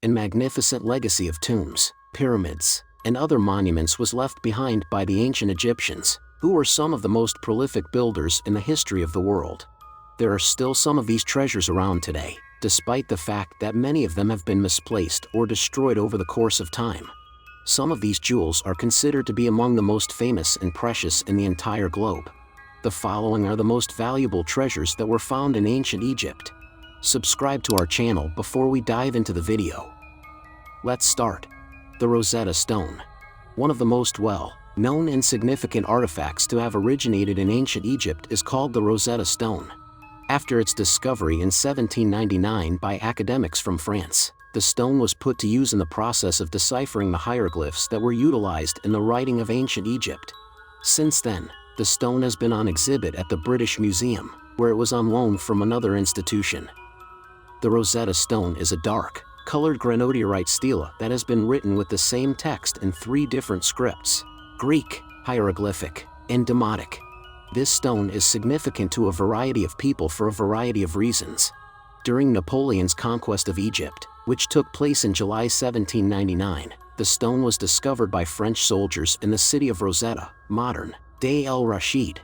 and magnificent legacy of tombs, pyramids, and other monuments was left behind by the ancient Egyptians, who were some of the most prolific builders in the history of the world. There are still some of these treasures around today, despite the fact that many of them have been misplaced or destroyed over the course of time. Some of these jewels are considered to be among the most famous and precious in the entire globe. The following are the most valuable treasures that were found in ancient Egypt. Subscribe to our channel before we dive into the video. Let's start. The Rosetta Stone. One of the most well-known and significant artifacts to have originated in ancient Egypt is called the Rosetta Stone. After its discovery in 1799 by academics from France, the stone was put to use in the process of deciphering the hieroglyphs that were utilized in the writing of ancient Egypt. Since then, the stone has been on exhibit at the British Museum, where it was on loan from another institution. The Rosetta Stone is a dark, colored granodiorite stela that has been written with the same text in 3 different scripts: Greek, hieroglyphic, and Demotic. This stone is significant to a variety of people for a variety of reasons. During Napoleon's conquest of Egypt, which took place in July 1799, the stone was discovered by French soldiers in the city of Rosetta, modern-day El Rashid.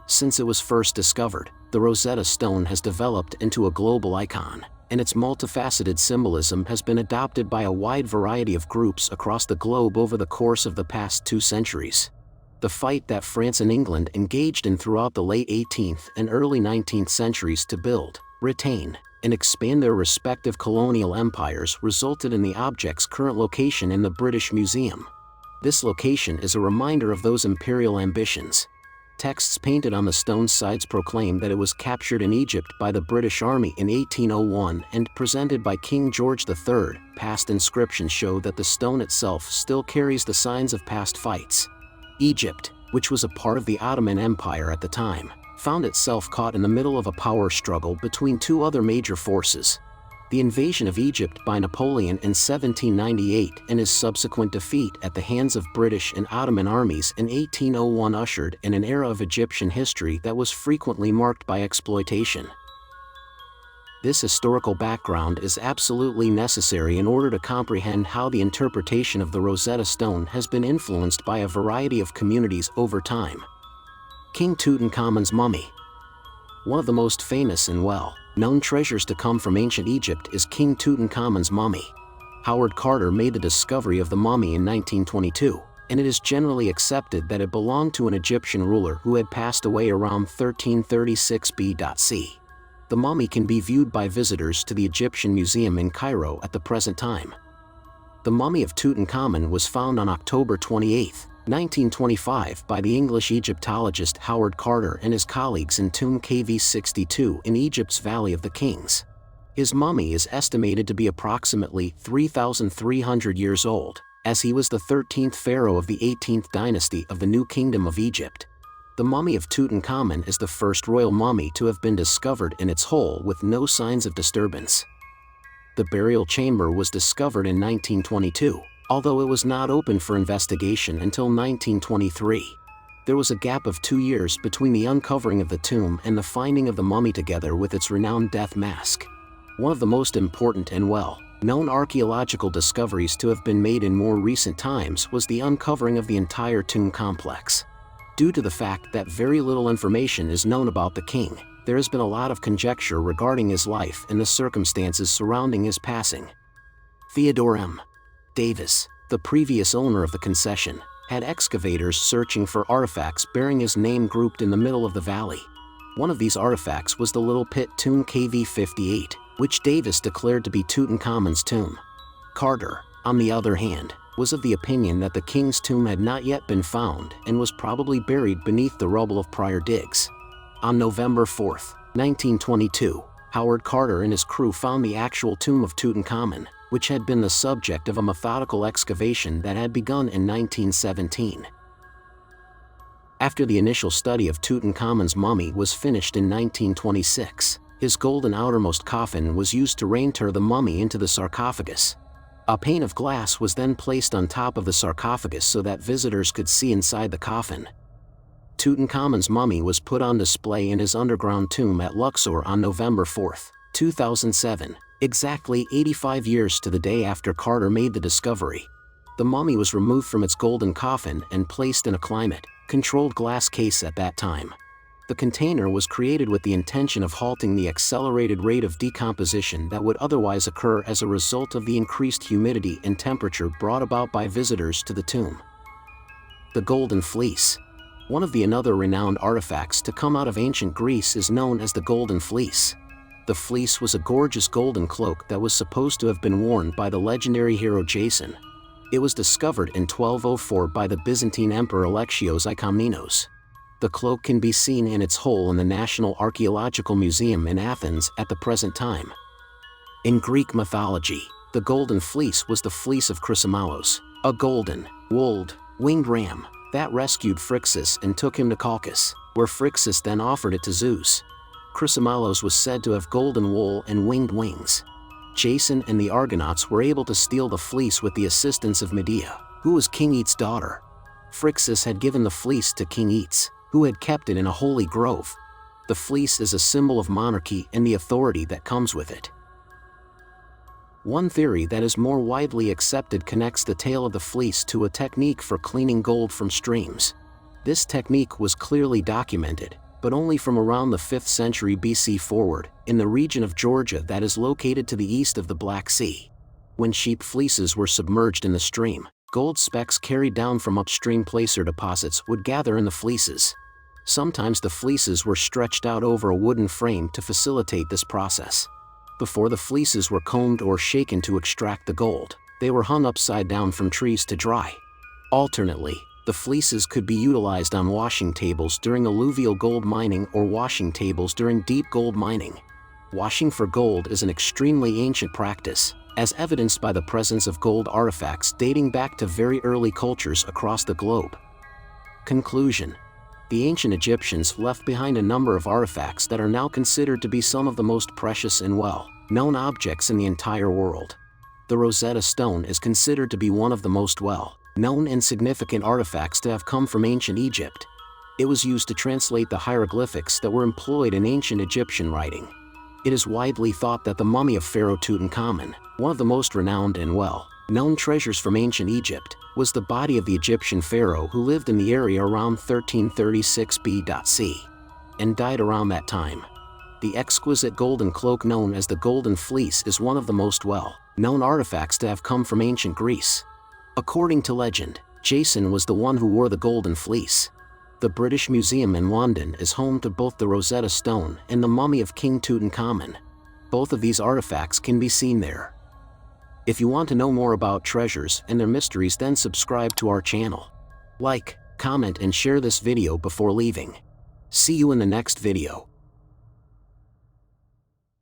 Since it was first discovered, the Rosetta Stone has developed into a global icon, and its multifaceted symbolism has been adopted by a wide variety of groups across the globe over the course of the past 2 centuries. The fight that France and England engaged in throughout the late 18th and early 19th centuries to build, retain, and expand their respective colonial empires resulted in the object's current location in the British Museum. This location is a reminder of those imperial ambitions. Texts painted on the stone's sides proclaim that it was captured in Egypt by the British Army in 1801 and presented by King George III. Past inscriptions show that the stone itself still carries the signs of past fights. Egypt, which was a part of the Ottoman Empire at the time, found itself caught in the middle of a power struggle between 2 other major forces. The invasion of Egypt by Napoleon in 1798 and his subsequent defeat at the hands of British and Ottoman armies in 1801 ushered in an era of Egyptian history that was frequently marked by exploitation. This historical background is absolutely necessary in order to comprehend how the interpretation of the Rosetta Stone has been influenced by a variety of communities over time. King Tutankhamun's mummy. One of the most famous and well-known treasures to come from ancient Egypt is King Tutankhamun's mummy. Howard Carter made the discovery of the mummy in 1922, and it is generally accepted that it belonged to an Egyptian ruler who had passed away around 1336 BC. The mummy can be viewed by visitors to the Egyptian Museum in Cairo at the present time. The mummy of Tutankhamun was found on October 28, 1925 by the English Egyptologist Howard Carter and his colleagues in Tomb KV62 in Egypt's Valley of the Kings. His mummy is estimated to be approximately 3,300 years old, as he was the 13th pharaoh of the 18th dynasty of the New Kingdom of Egypt. The mummy of Tutankhamun is the first royal mummy to have been discovered in its whole with no signs of disturbance. The burial chamber was discovered in 1922, although it was not open for investigation until 1923. There was a gap of 2 years between the uncovering of the tomb and the finding of the mummy together with its renowned death mask. One of the most important and well-known archaeological discoveries to have been made in more recent times was the uncovering of the entire tomb complex. Due to the fact that very little information is known about the king, there has been a lot of conjecture regarding his life and the circumstances surrounding his passing. Theodore M. Davis, the previous owner of the concession, had excavators searching for artifacts bearing his name grouped in the middle of the valley. One of these artifacts was the Little Pit Tomb KV58, which Davis declared to be Tutankhamun's tomb. Carter, on the other hand, was of the opinion that the king's tomb had not yet been found and was probably buried beneath the rubble of prior digs. On November 4, 1922, Howard Carter and his crew found the actual tomb of Tutankhamun, which had been the subject of a methodical excavation that had begun in 1917. After the initial study of Tutankhamun's mummy was finished in 1926, his golden outermost coffin was used to reinter the mummy into the sarcophagus. A pane of glass was then placed on top of the sarcophagus so that visitors could see inside the coffin. Tutankhamun's mummy was put on display in his underground tomb at Luxor on November 4, 2007, Exactly 85 years to the day after Carter made the discovery, the mummy was removed from its golden coffin and placed in a climate-controlled glass case at that time. The container was created with the intention of halting the accelerated rate of decomposition that would otherwise occur as a result of the increased humidity and temperature brought about by visitors to the tomb. The Golden Fleece. One of the another renowned artifacts to come out of ancient Greece is known as the Golden Fleece. The fleece was a gorgeous golden cloak that was supposed to have been worn by the legendary hero Jason. It was discovered in 1204 by the Byzantine Emperor Alexios I Komnenos. The cloak can be seen in its whole in the National Archaeological Museum in Athens at the present time. In Greek mythology, the Golden Fleece was the fleece of Chrysomelos, a golden, wooled, winged ram that rescued Phrixus and took him to Colchis, where Phrixus then offered it to Zeus. Chrysomelos was said to have golden wool and winged wings. Jason and the Argonauts were able to steal the fleece with the assistance of Medea, who was King Aetes' daughter. Phrixus had given the fleece to King Aetes, who had kept it in a holy grove. The fleece is a symbol of monarchy and the authority that comes with it. One theory that is more widely accepted connects the tale of the fleece to a technique for cleaning gold from streams. This technique was clearly documented, but only from around the 5th century BC forward, in the region of Georgia that is located to the east of the Black Sea. When sheep fleeces were submerged in the stream, gold specks carried down from upstream placer deposits would gather in the fleeces. Sometimes the fleeces were stretched out over a wooden frame to facilitate this process. Before the fleeces were combed or shaken to extract the gold, they were hung upside down from trees to dry. Alternately, the fleeces could be utilized on washing tables during alluvial gold mining or washing tables during deep gold mining. Washing for gold is an extremely ancient practice, as evidenced by the presence of gold artifacts dating back to very early cultures across the globe. Conclusion. The ancient Egyptians left behind a number of artifacts that are now considered to be some of the most precious and well-known objects in the entire world. The Rosetta Stone is considered to be one of the most well-known and significant artifacts to have come from ancient Egypt. It was used to translate the hieroglyphics that were employed in ancient Egyptian writing. It is widely thought that the mummy of Pharaoh Tutankhamun, one of the most renowned and well-known treasures from ancient Egypt, was the body of the Egyptian pharaoh who lived in the area around 1336 BC and died around that time. The exquisite golden cloak known as the Golden Fleece is one of the most well-known artifacts to have come from ancient Greece. According to legend, Jason was the one who wore the Golden Fleece. The British Museum in London is home to both the Rosetta Stone and the mummy of King Tutankhamun. Both of these artifacts can be seen there. If you want to know more about treasures and their mysteries, then subscribe to our channel. Like, comment and share this video before leaving. See you in the next video.